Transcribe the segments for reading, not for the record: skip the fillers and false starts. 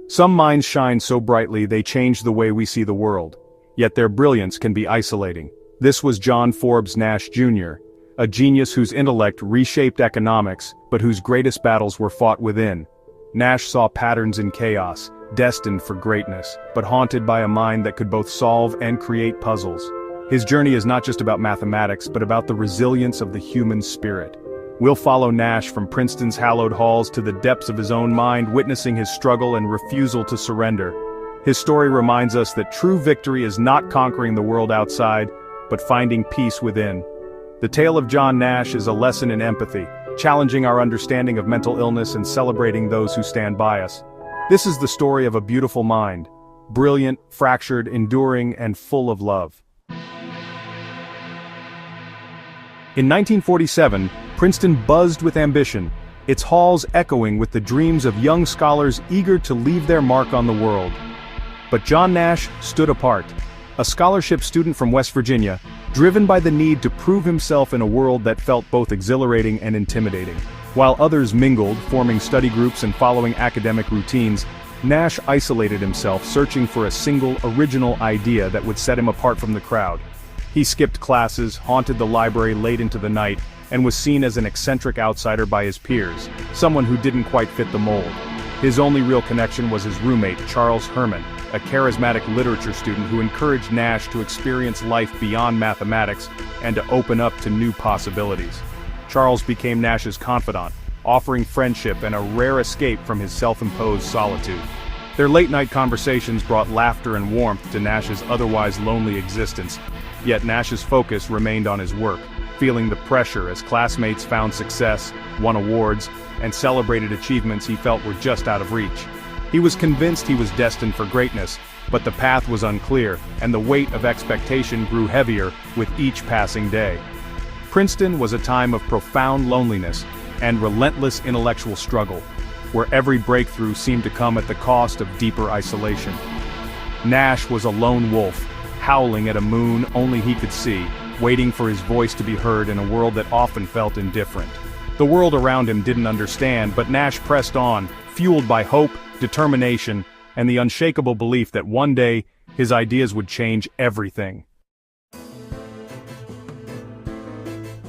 Some minds shine so brightly they change the way we see the world. Yet their brilliance can be isolating. This was John Forbes Nash Jr., a genius whose intellect reshaped economics, but whose greatest battles were fought within. Nash saw patterns in chaos, destined for greatness, but haunted by a mind that could both solve and create puzzles. His journey is not just about mathematics, but about the resilience of the human spirit. We'll follow Nash from Princeton's hallowed halls to the depths of his own mind, witnessing his struggle and refusal to surrender. His story reminds us that true victory is not conquering the world outside, but finding peace within. The tale of John Nash is a lesson in empathy, challenging our understanding of mental illness and celebrating those who stand by us. This is the story of a beautiful mind, brilliant, fractured, enduring, and full of love. In 1947, Princeton buzzed with ambition, its halls echoing with the dreams of young scholars eager to leave their mark on the world. But John Nash stood apart, a scholarship student from West Virginia, driven by the need to prove himself in a world that felt both exhilarating and intimidating. While others mingled, forming study groups and following academic routines, Nash isolated himself, searching for a single, original idea that would set him apart from the crowd. He skipped classes, haunted the library late into the night, and was seen as an eccentric outsider by his peers, someone who didn't quite fit the mold. His only real connection was his roommate, Charles Herman, a charismatic literature student who encouraged Nash to experience life beyond mathematics and to open up to new possibilities. Charles became Nash's confidant, offering friendship and a rare escape from his self-imposed solitude. Their late-night conversations brought laughter and warmth to Nash's otherwise lonely existence, yet Nash's focus remained on his work, feeling the pressure as classmates found success, won awards, and celebrated achievements he felt were just out of reach. He was convinced he was destined for greatness, but the path was unclear, and the weight of expectation grew heavier with each passing day. Princeton was a time of profound loneliness and relentless intellectual struggle, where every breakthrough seemed to come at the cost of deeper isolation. Nash was a lone wolf, howling at a moon only he could see, waiting for his voice to be heard in a world that often felt indifferent. The world around him didn't understand, but Nash pressed on, fueled by hope, determination, and the unshakable belief that one day, his ideas would change everything.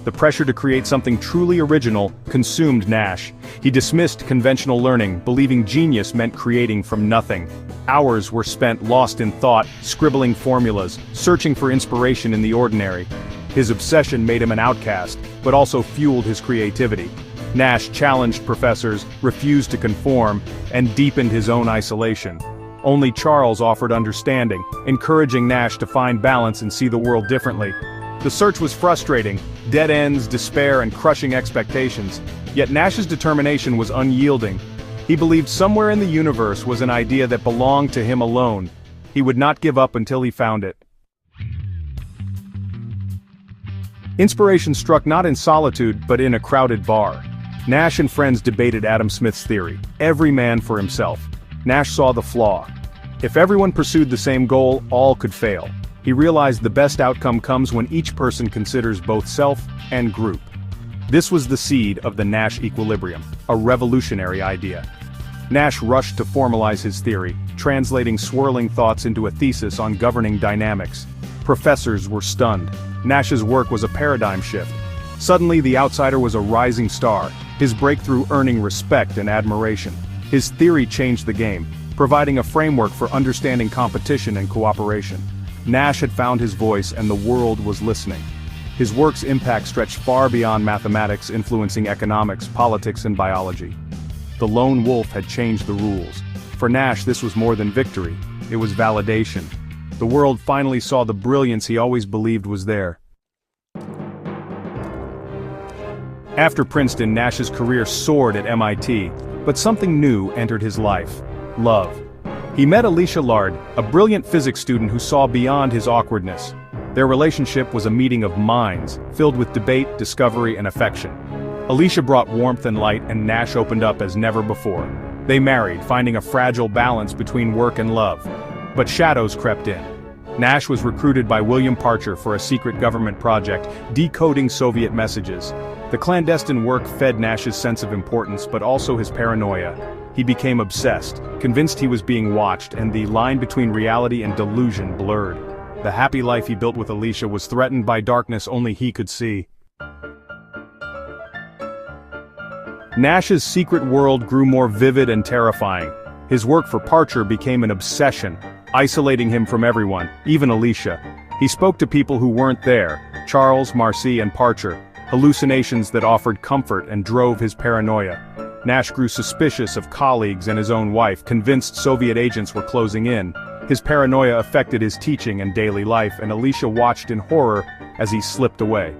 The pressure to create something truly original consumed Nash. He dismissed conventional learning, believing genius meant creating from nothing. Hours were spent lost in thought, scribbling formulas, searching for inspiration in the ordinary. His obsession made him an outcast, but also fueled his creativity. Nash challenged professors, refused to conform, and deepened his own isolation. Only Charles offered understanding, encouraging Nash to find balance and see the world differently. The search was frustrating, dead ends, despair, and crushing expectations. Yet Nash's determination was unyielding. He believed somewhere in the universe was an idea that belonged to him alone. He would not give up until he found it. Inspiration struck not in solitude, but in a crowded bar. Nash and friends debated Adam Smith's theory, every man for himself. Nash saw the flaw. If everyone pursued the same goal, all could fail. He realized the best outcome comes when each person considers both self and group. This was the seed of the Nash equilibrium, a revolutionary idea. Nash rushed to formalize his theory, translating swirling thoughts into a thesis on governing dynamics. Professors were stunned. Nash's work was a paradigm shift. Suddenly the outsider was a rising star, his breakthrough earning respect and admiration. His theory changed the game, providing a framework for understanding competition and cooperation. Nash had found his voice and the world was listening. His work's impact stretched far beyond mathematics, influencing economics, politics, and biology. The lone wolf had changed the rules. For Nash, this was more than victory, it was validation. The world finally saw the brilliance he always believed was there. After Princeton, Nash's career soared at MIT, but something new entered his life: love. He met Alicia Lard, a brilliant physics student who saw beyond his awkwardness. Their relationship was a meeting of minds, filled with debate, discovery, and affection. Alicia brought warmth and light, and Nash opened up as never before. They married, finding a fragile balance between work and love. But shadows crept in. Nash was recruited by William Parcher for a secret government project, decoding Soviet messages. The clandestine work fed Nash's sense of importance but also his paranoia. He became obsessed, convinced he was being watched, and the line between reality and delusion blurred. The happy life he built with Alicia was threatened by darkness only he could see. Nash's secret world grew more vivid and terrifying. His work for Parcher became an obsession, isolating him from everyone, even Alicia. He spoke to people who weren't there, Charles, Marcy, and Parcher, hallucinations that offered comfort and drove his paranoia. Nash grew suspicious of colleagues and his own wife, convinced Soviet agents were closing in. His paranoia affected his teaching and daily life, and Alicia watched in horror as he slipped away.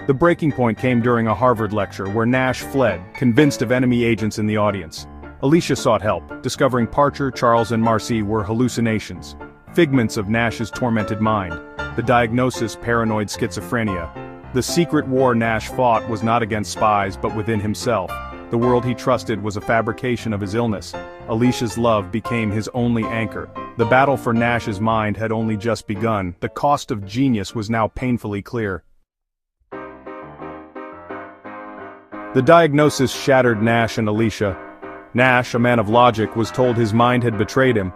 The breaking point came during a Harvard lecture where Nash fled, convinced of enemy agents in the audience. Alicia sought help, discovering Parcher, Charles, and Marcy were hallucinations, figments of Nash's tormented mind. The diagnosis: paranoid schizophrenia. The secret war Nash fought was not against spies but within himself. The world he trusted was a fabrication of his illness. Alicia's love became his only anchor. The battle for Nash's mind had only just begun. The cost of genius was now painfully clear. The diagnosis shattered Nash and Alicia. Nash, a man of logic, was told his mind had betrayed him.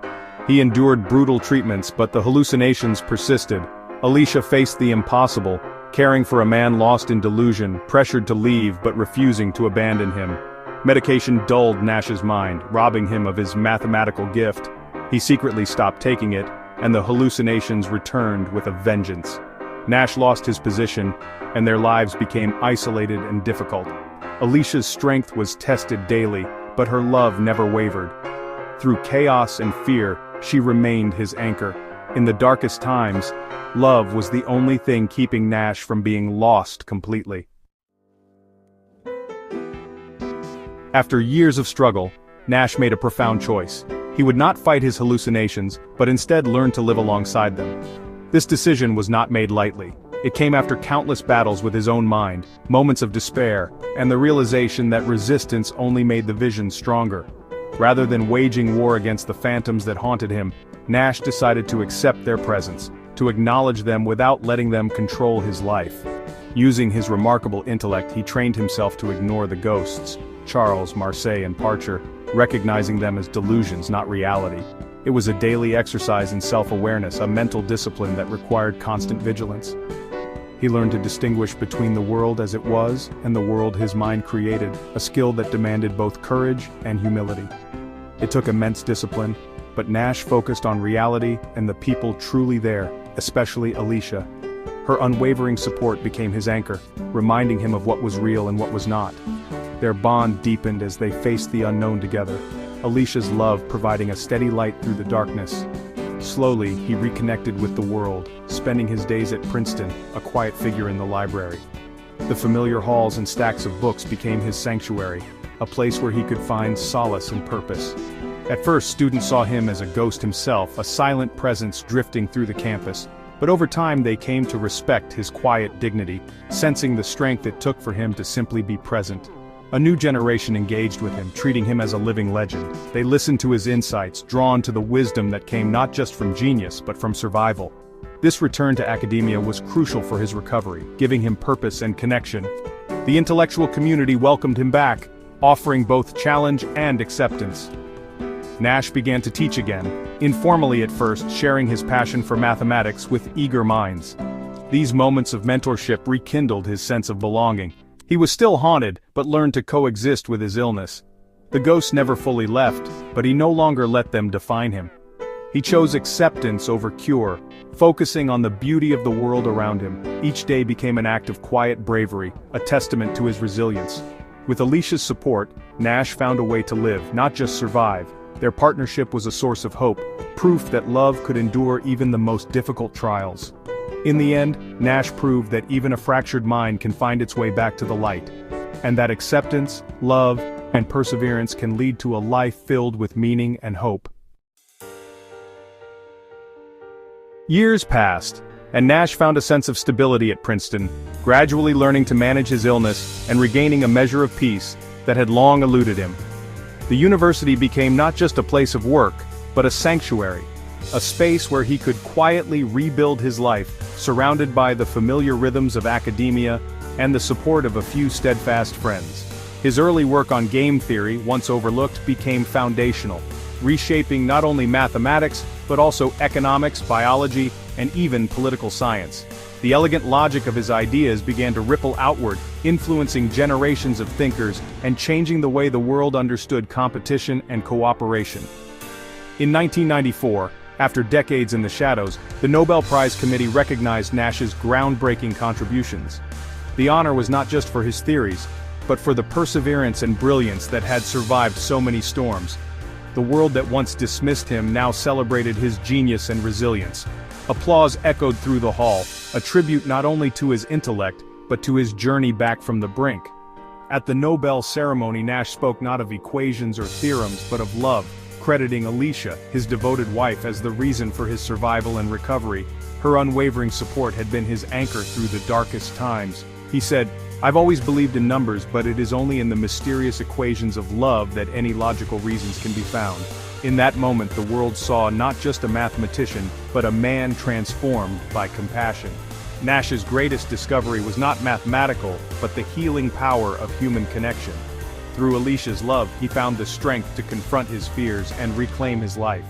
He endured brutal treatments, but the hallucinations persisted. Alicia faced the impossible, caring for a man lost in delusion, pressured to leave but refusing to abandon him. Medication dulled Nash's mind, robbing him of his mathematical gift. He secretly stopped taking it, and the hallucinations returned with a vengeance. Nash lost his position, and their lives became isolated and difficult. Alicia's strength was tested daily, but her love never wavered. Through chaos and fear, she remained his anchor. In the darkest times, love was the only thing keeping Nash from being lost completely. After years of struggle, Nash made a profound choice. He would not fight his hallucinations, but instead learn to live alongside them. This decision was not made lightly. It came after countless battles with his own mind, moments of despair, and the realization that resistance only made the vision stronger. Rather than waging war against the phantoms that haunted him, Nash decided to accept their presence, to acknowledge them without letting them control his life. Using his remarkable intellect, he trained himself to ignore the ghosts, Charles, Marcy, and Parcher, recognizing them as delusions, not reality. It was a daily exercise in self-awareness, a mental discipline that required constant vigilance. He learned to distinguish between the world as it was and the world his mind created, a skill that demanded both courage and humility. It took immense discipline, but Nash focused on reality and the people truly there, especially Alicia. Her unwavering support became his anchor, reminding him of what was real and what was not. Their bond deepened as they faced the unknown together, Alicia's love providing a steady light through the darkness. Slowly, he reconnected with the world, spending his days at Princeton, a quiet figure in the library. The familiar halls and stacks of books became his sanctuary, a place where he could find solace and purpose. At first, students saw him as a ghost himself, a silent presence drifting through the campus, but over time they came to respect his quiet dignity, sensing the strength it took for him to simply be present. A new generation engaged with him, treating him as a living legend. They listened to his insights, drawn to the wisdom that came not just from genius but from survival. This return to academia was crucial for his recovery, giving him purpose and connection. The intellectual community welcomed him back, offering both challenge and acceptance. Nash began to teach again, informally at first, sharing his passion for mathematics with eager minds. These moments of mentorship rekindled his sense of belonging. He was still haunted, but learned to coexist with his illness. The ghosts never fully left, but he no longer let them define him. He chose acceptance over cure, focusing on the beauty of the world around him. Each day became an act of quiet bravery, a testament to his resilience. With Alicia's support, Nash found a way to live, not just survive. Their partnership was a source of hope, proof that love could endure even the most difficult trials. In the end, Nash proved that even a fractured mind can find its way back to the light, and that acceptance, love, and perseverance can lead to a life filled with meaning and hope. Years passed, and Nash found a sense of stability at Princeton, gradually learning to manage his illness and regaining a measure of peace that had long eluded him. The university became not just a place of work, but a sanctuary, a space where he could quietly rebuild his life, surrounded by the familiar rhythms of academia, and the support of a few steadfast friends. His early work on game theory, once overlooked, became foundational, reshaping not only mathematics, but also economics, biology, and even political science. The elegant logic of his ideas began to ripple outward, influencing generations of thinkers and changing the way the world understood competition and cooperation. In 1994, after decades in the shadows, the Nobel Prize Committee recognized Nash's groundbreaking contributions. The honor was not just for his theories, but for the perseverance and brilliance that had survived so many storms. The world that once dismissed him now celebrated his genius and resilience. Applause echoed through the hall, a tribute not only to his intellect, but to his journey back from the brink. At the Nobel ceremony, Nash spoke not of equations or theorems but of love, crediting Alicia, his devoted wife, as the reason for his survival and recovery. Her unwavering support had been his anchor through the darkest times. He said, "I've always believed in numbers, but it is only in the mysterious equations of love that any logical reasons can be found." In that moment, the world saw not just a mathematician, but a man transformed by compassion. Nash's greatest discovery was not mathematical, but the healing power of human connection. Through Alicia's love, he found the strength to confront his fears and reclaim his life.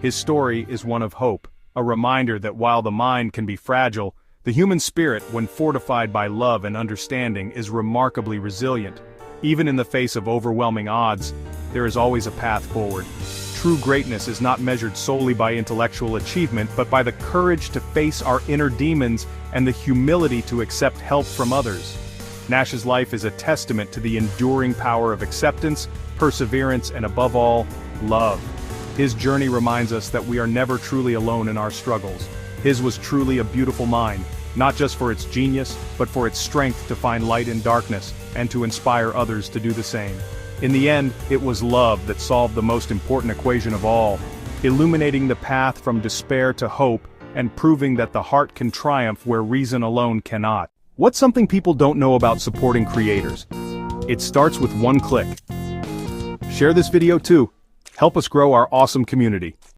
His story is one of hope, a reminder that while the mind can be fragile, the human spirit, when fortified by love and understanding, is remarkably resilient. Even in the face of overwhelming odds, there is always a path forward. True greatness is not measured solely by intellectual achievement, but by the courage to face our inner demons and the humility to accept help from others. Nash's life is a testament to the enduring power of acceptance, perseverance, and above all, love. His journey reminds us that we are never truly alone in our struggles. His was truly a beautiful mind, not just for its genius, but for its strength to find light in darkness, and to inspire others to do the same. In the end, it was love that solved the most important equation of all, illuminating the path from despair to hope, and proving that the heart can triumph where reason alone cannot. What's something people don't know about supporting creators? It starts with one click. Share this video too. Help us grow our awesome community.